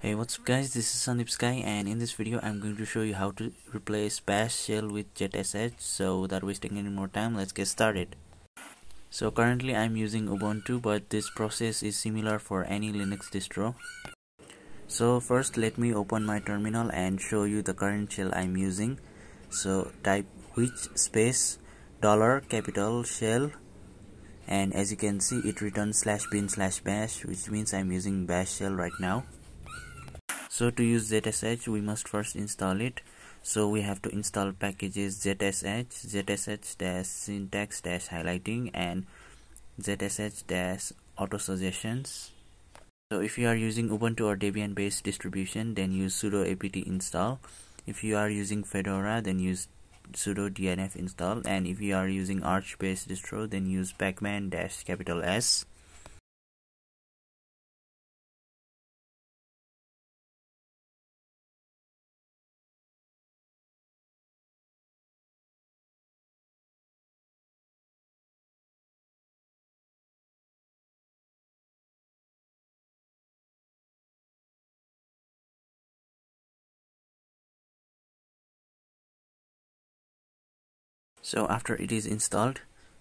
Hey, what's up guys, this is Sandeep Sky, and in this video I'm going to show you how to replace bash shell with ZSH. So without wasting any more time, let's get started. So currently I'm using Ubuntu, but this process is similar for any Linux distro. So first let me open my terminal and show you the current shell I'm using. So type which space $capital shell, and as you can see it returns /bin/bash, which means I'm using bash shell right now. So to use ZSH we must first install it. So we have to install packages ZSH-syntax-highlighting and ZSH-autosuggestions. So if you are using Ubuntu or Debian based distribution, then use sudo apt install. If you are using Fedora, then use sudo dnf install, and if you are using Arch based distro, then use pacman-S. So after it is installed,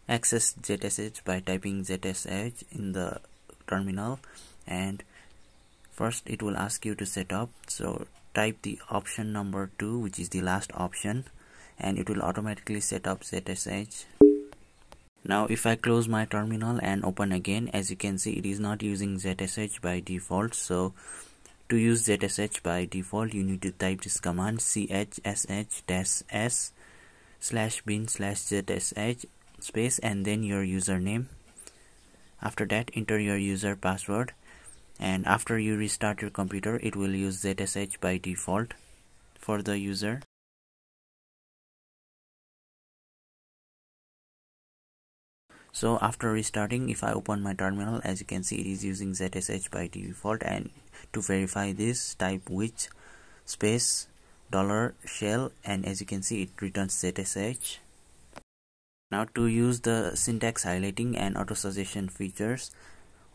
access ZSH by typing ZSH in the terminal, and first it will ask you to set up. So type the option number 2, which is the last option, and it will automatically set up ZSH. Now if I close my terminal and open again, as you can see it is not using ZSH by default. So to use ZSH by default, you need to type this command chsh-s/bin/zsh space and then your username. After that, enter your user password, and after you restart your computer it will use ZSH by default for the user. So after restarting, if I open my terminal, as you can see it is using ZSH by default, and to verify this, type which space $shell, and as you can see it returns ZSH. Now to use the syntax highlighting and auto suggestion features,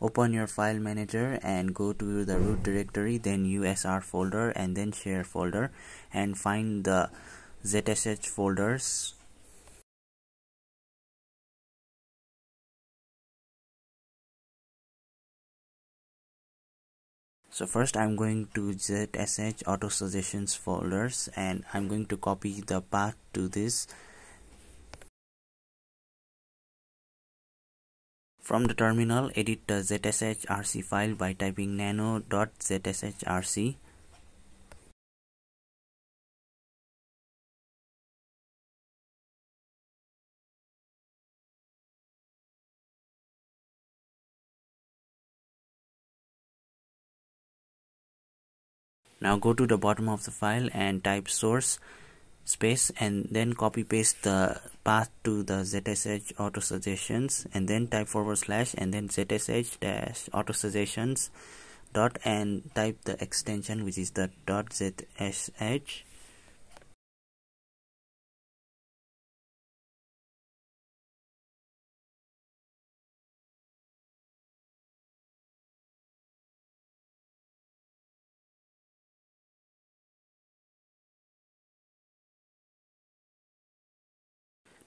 open your file manager and go to the root directory, then usr folder and then share folder, and find the ZSH folders. So first I'm going to ZSH auto suggestions folders, and I'm going to copy the path to this. From the terminal, edit the ZSH-rc file by typing nano.zshrc. Now go to the bottom of the file and type source space and then copy paste the path to the ZSH auto suggestions, and then type / and then ZSH-autosuggestions dot and type the extension, which is the .zsh.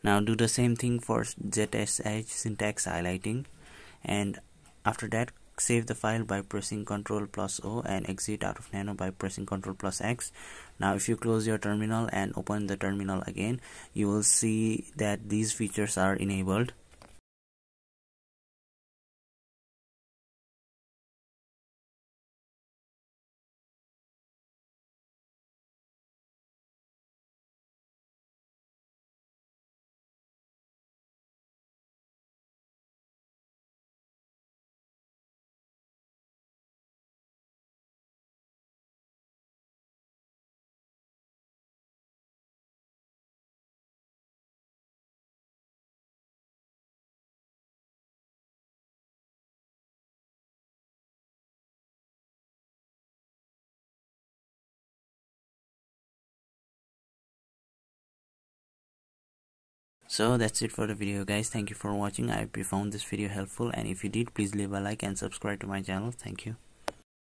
Now do the same thing for ZSH syntax highlighting, and after that save the file by pressing Ctrl+O and exit out of Nano by pressing Ctrl+X. Now if you close your terminal and open the terminal again, you will see that these features are enabled. So that's it for the video guys. Thank you for watching. I hope you found this video helpful, and if you did, please leave a like and subscribe to my channel. Thank you.